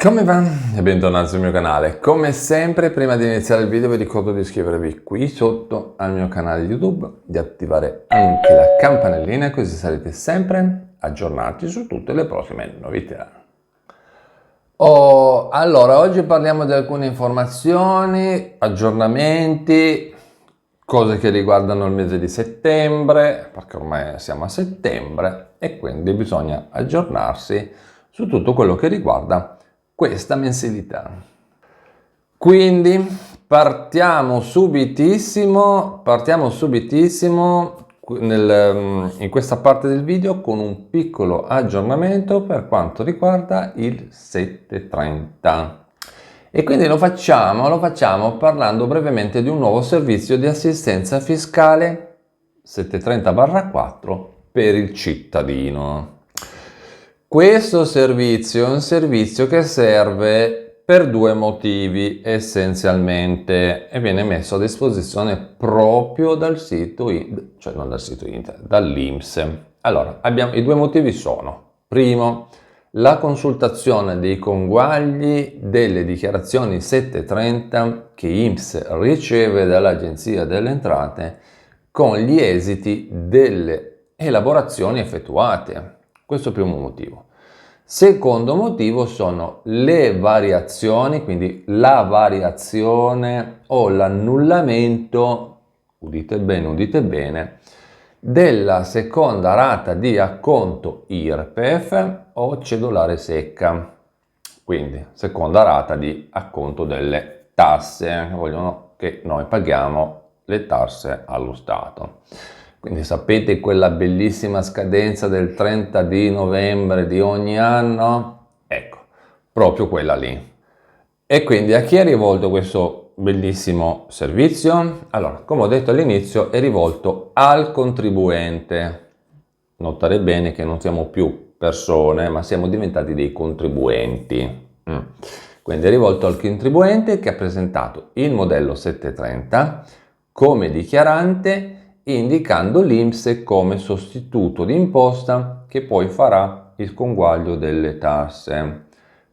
Come va? E bentornati sul mio canale. Come sempre, prima di iniziare il video vi ricordo di iscrivervi qui sotto al mio canale YouTube, di attivare anche la campanellina così sarete sempre aggiornati su tutte le prossime novità. Allora, oggi parliamo di alcune informazioni, aggiornamenti, cose che riguardano il mese di settembre, perché ormai siamo a settembre e quindi bisogna aggiornarsi su tutto quello che riguarda questa mensilità. Quindi partiamo subitissimo in questa parte del video con un piccolo aggiornamento per quanto riguarda il 730. E quindi lo facciamo parlando brevemente di un nuovo servizio di assistenza fiscale 730/4 per il cittadino. Questo servizio è un servizio che serve per due motivi essenzialmente e viene messo a disposizione proprio dal sito, cioè non dal sito internet, dall'INPS. Allora, i due motivi sono: primo, la consultazione dei conguagli delle dichiarazioni 730 che INPS riceve dall'Agenzia delle Entrate con gli esiti delle elaborazioni effettuate. Questo è il primo motivo. Secondo motivo sono le variazioni, quindi la variazione o l'annullamento, udite bene, della seconda rata di acconto IRPEF o cedolare secca. Quindi seconda rata di acconto delle tasse, vogliono che noi paghiamo le tasse allo Stato. Quindi sapete quella bellissima scadenza del 30 di novembre di ogni anno? Ecco, proprio quella lì. E quindi a chi è rivolto questo bellissimo servizio? Allora, come ho detto all'inizio, è rivolto al contribuente. Notare bene che non siamo più persone, ma siamo diventati dei contribuenti. Quindi è rivolto al contribuente che ha presentato il modello 730 come dichiarante, indicando l'INPS come sostituto di imposta che poi farà il conguaglio delle tasse.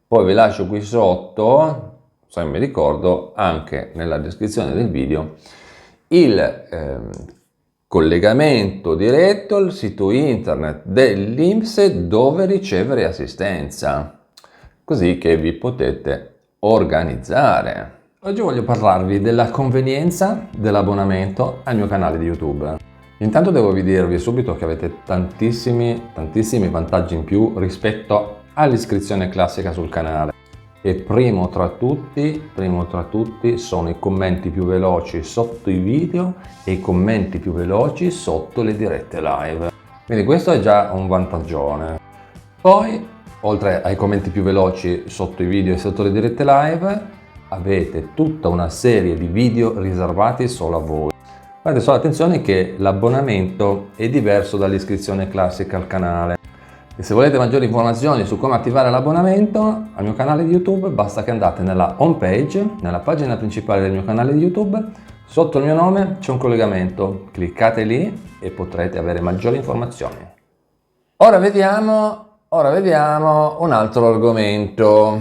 Poi vi lascio qui sotto, se mi ricordo, anche nella descrizione del video, il collegamento diretto al sito internet dell'INPS dove ricevere assistenza, così che vi potete organizzare. Oggi voglio parlarvi della convenienza dell'abbonamento al mio canale di YouTube. Intanto devo dirvi subito che avete tantissimi vantaggi in più rispetto all'iscrizione classica sul canale. E primo tra tutti sono i commenti più veloci sotto i video e i commenti più veloci sotto le dirette live. Quindi questo è già un vantaggione. Poi, oltre ai commenti più veloci sotto i video e sotto le dirette live, avete tutta una serie di video riservati solo a voi. Fate solo attenzione che l'abbonamento è diverso dall'iscrizione classica al canale. E se volete maggiori informazioni su come attivare l'abbonamento al mio canale di YouTube, basta che andate nella home page, nella pagina principale del mio canale di YouTube, sotto il mio nome c'è un collegamento, cliccate lì e potrete avere maggiori informazioni. Ora vediamo un altro argomento,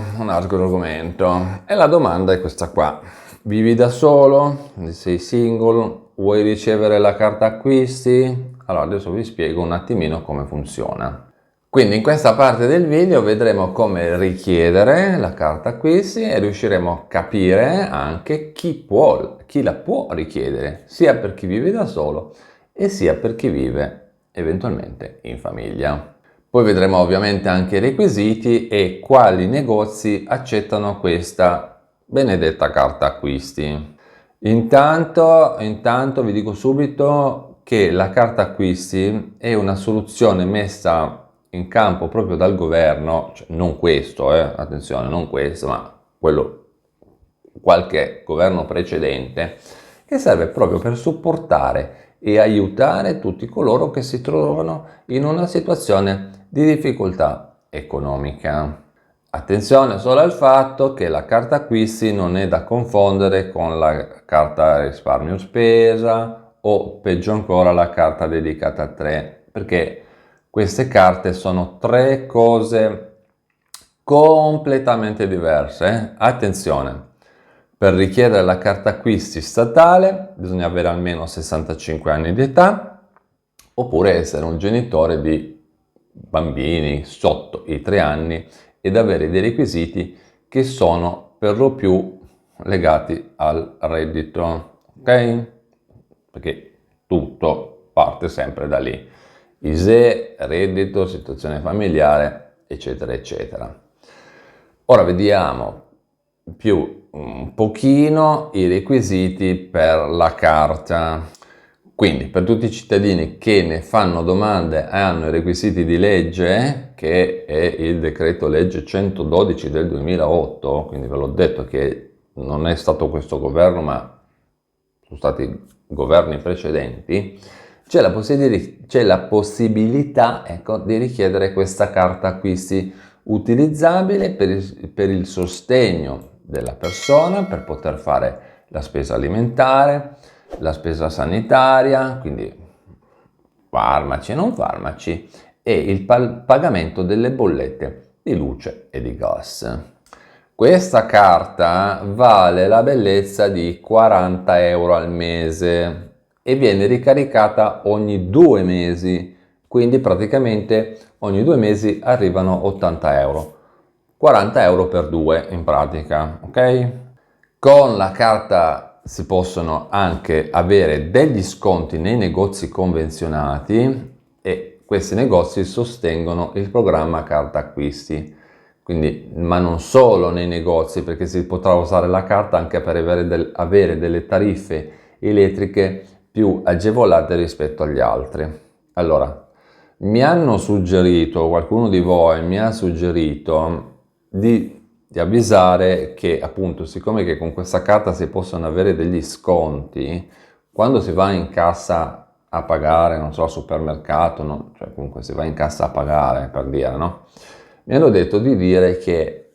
e la domanda è questa qua: vivi da solo? Sei single? Vuoi ricevere la carta acquisti? Allora adesso vi spiego un attimino come funziona. Quindi in questa parte del video vedremo come richiedere la carta acquisti e riusciremo a capire anche chi la può richiedere, sia per chi vive da solo e sia per chi vive eventualmente in famiglia. Poi vedremo ovviamente anche i requisiti e quali negozi accettano questa benedetta carta acquisti. Intanto vi dico subito che la carta acquisti è una soluzione messa in campo proprio dal governo, cioè non questo, attenzione, non questo, ma qualche governo precedente, che serve proprio per supportare e aiutare tutti coloro che si trovano in una situazione di difficoltà economica. Attenzione solo al fatto che la carta acquisti non è da confondere con la carta risparmio spesa o peggio ancora la carta dedicata a 3, perché queste carte sono tre cose completamente diverse. Attenzione, per richiedere la carta acquisti statale bisogna avere almeno 65 anni di età, oppure essere un genitore di bambini sotto i 3 anni ed avere dei requisiti che sono per lo più legati al reddito, ok? Perché tutto parte sempre da lì. ISEE, reddito, situazione familiare, eccetera, eccetera. Ora vediamo più un pochino i requisiti per la carta. Quindi per tutti i cittadini che ne fanno domande e hanno i requisiti di legge, che è il decreto legge 112 del 2008, quindi ve l'ho detto che non è stato questo governo ma sono stati governi precedenti, c'è la possibilità, ecco, di richiedere questa carta acquisti utilizzabile per il sostegno della persona, per poter fare la spesa alimentare, la spesa sanitaria, quindi farmaci e non farmaci, e il pagamento delle bollette di luce e di gas. Questa carta vale la bellezza di 40 euro al mese e viene ricaricata ogni 2 mesi, quindi praticamente ogni 2 mesi arrivano 80 euro. 40 euro per 2 in pratica, ok? Con la carta si possono anche avere degli sconti nei negozi convenzionati e questi negozi sostengono il programma carta acquisti. Quindi, ma non solo nei negozi, perché si potrà usare la carta anche per avere delle tariffe elettriche più agevolate rispetto agli altri. Allora, qualcuno di voi mi ha suggerito di avvisare che appunto, siccome che con questa carta si possono avere degli sconti, quando si va in cassa a pagare, non so, al supermercato, no? Cioè comunque si va in cassa a pagare, per dire, no? Mi hanno detto di dire che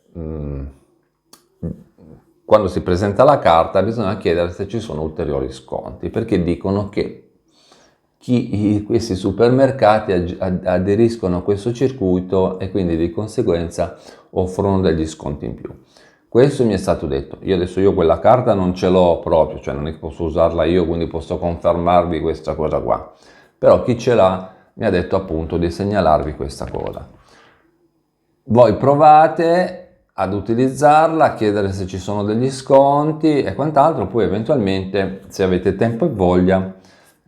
quando si presenta la carta bisogna chiedere se ci sono ulteriori sconti, perché dicono che questi supermercati aderiscono a questo circuito e quindi di conseguenza offrono degli sconti in più. Questo mi è stato detto. Io quella carta non ce l'ho proprio, cioè non è che posso usarla io, quindi posso confermarvi questa cosa qua. Però chi ce l'ha mi ha detto appunto di segnalarvi questa cosa. Voi provate ad utilizzarla, a chiedere se ci sono degli sconti e quant'altro, poi eventualmente, se avete tempo e voglia,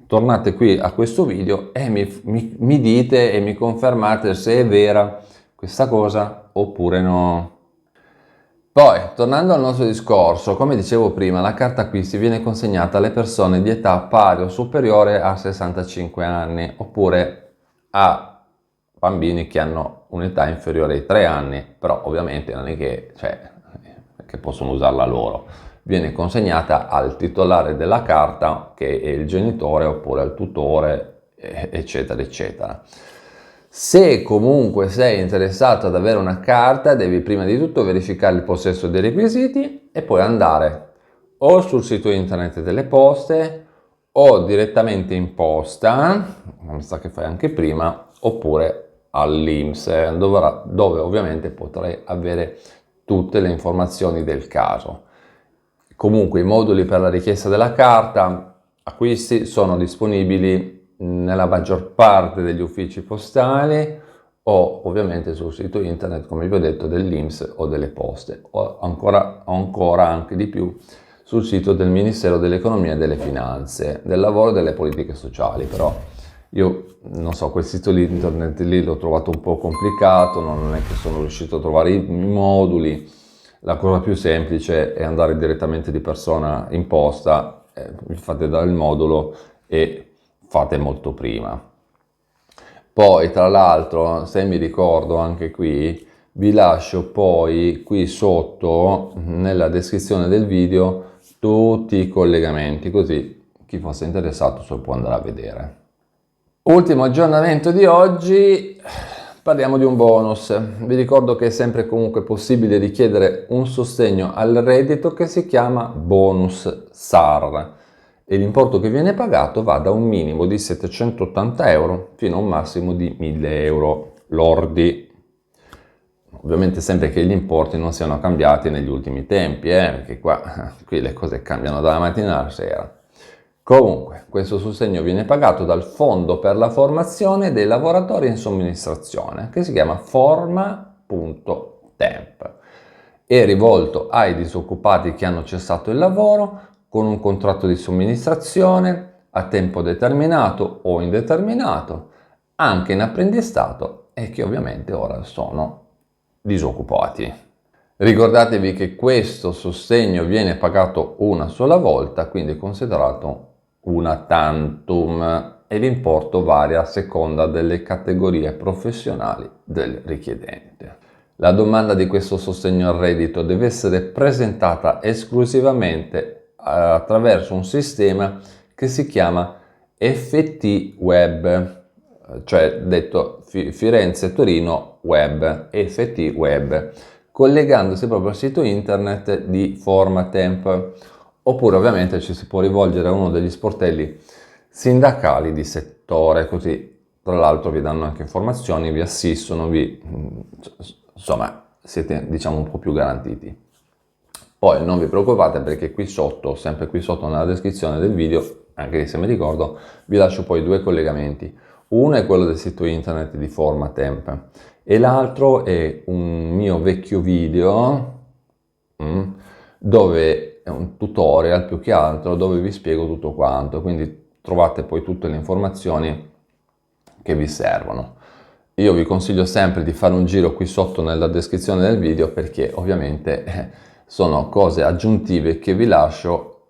tornate qui a questo video e mi dite e mi confermate se è vera questa cosa oppure no. Poi, tornando al nostro discorso, come dicevo prima, la carta acquisti viene consegnata alle persone di età pari o superiore a 65 anni, oppure a bambini che hanno un'età inferiore ai 3 anni, però ovviamente non è che possono usarla loro. Viene consegnata al titolare della carta, che è il genitore oppure al tutore, eccetera, eccetera. Se comunque sei interessato ad avere una carta, devi prima di tutto verificare il possesso dei requisiti e poi andare o sul sito internet delle poste o direttamente in posta, come sa che fai anche prima, oppure all'INPS, dove ovviamente potrai avere tutte le informazioni del caso. Comunque i moduli per la richiesta della carta acquisti sono disponibili nella maggior parte degli uffici postali o ovviamente sul sito internet, come vi ho detto, dell'INPS o delle poste, o ancora anche di più sul sito del Ministero dell'Economia e delle Finanze, del Lavoro e delle Politiche Sociali. Però io non so, quel sito lì, internet lì l'ho trovato un po' complicato, non è che sono riuscito a trovare i moduli. La cosa più semplice è andare direttamente di persona in posta, vi fate dare il modulo e fate molto prima. Poi tra l'altro, se mi ricordo anche qui, vi lascio poi qui sotto nella descrizione del video tutti i collegamenti, così chi fosse interessato se lo può andare a vedere. Ultimo aggiornamento di oggi, parliamo di un bonus. Vi ricordo che è sempre comunque possibile richiedere un sostegno al reddito che si chiama bonus SAR e l'importo che viene pagato va da un minimo di 780 euro fino a un massimo di 1000 euro lordi. Ovviamente sempre che gli importi non siano cambiati negli ultimi tempi, perché qui le cose cambiano dalla mattina alla sera. Comunque, questo sostegno viene pagato dal Fondo per la formazione dei lavoratori in somministrazione, che si chiama Forma.temp. È rivolto ai disoccupati che hanno cessato il lavoro con un contratto di somministrazione a tempo determinato o indeterminato, anche in apprendistato e che ovviamente ora sono disoccupati. Ricordatevi che questo sostegno viene pagato una sola volta, quindi è considerato una tantum e l'importo varia a seconda delle categorie professionali del richiedente. La domanda di questo sostegno al reddito deve essere presentata esclusivamente attraverso un sistema che si chiama FT Web, cioè detto Firenze-Torino Web, FT Web, collegandosi proprio al sito internet di Formatemp, oppure ovviamente ci si può rivolgere a uno degli sportelli sindacali di settore, così tra l'altro vi danno anche informazioni, vi assistono, insomma siete diciamo un po' più garantiti. Poi non vi preoccupate perché qui sotto, sempre qui sotto nella descrizione del video, anche se mi ricordo, vi lascio poi due collegamenti. Uno è quello del sito internet di Formatemp e l'altro è un mio vecchio video dove è un tutorial più che altro dove vi spiego tutto quanto, quindi trovate poi tutte le informazioni che vi servono. Io vi consiglio sempre di fare un giro qui sotto nella descrizione del video perché ovviamente sono cose aggiuntive che vi lascio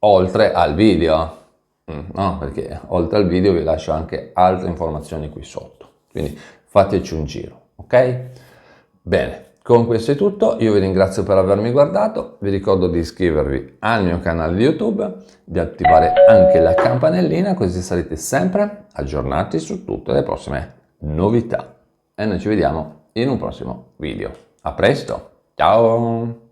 oltre al video, no? Perché oltre al video vi lascio anche altre informazioni qui sotto, quindi fateci un giro, ok? Bene, con questo è tutto, io vi ringrazio per avermi guardato, vi ricordo di iscrivervi al mio canale di YouTube, di attivare anche la campanellina così sarete sempre aggiornati su tutte le prossime novità e noi ci vediamo in un prossimo video. A presto, ciao!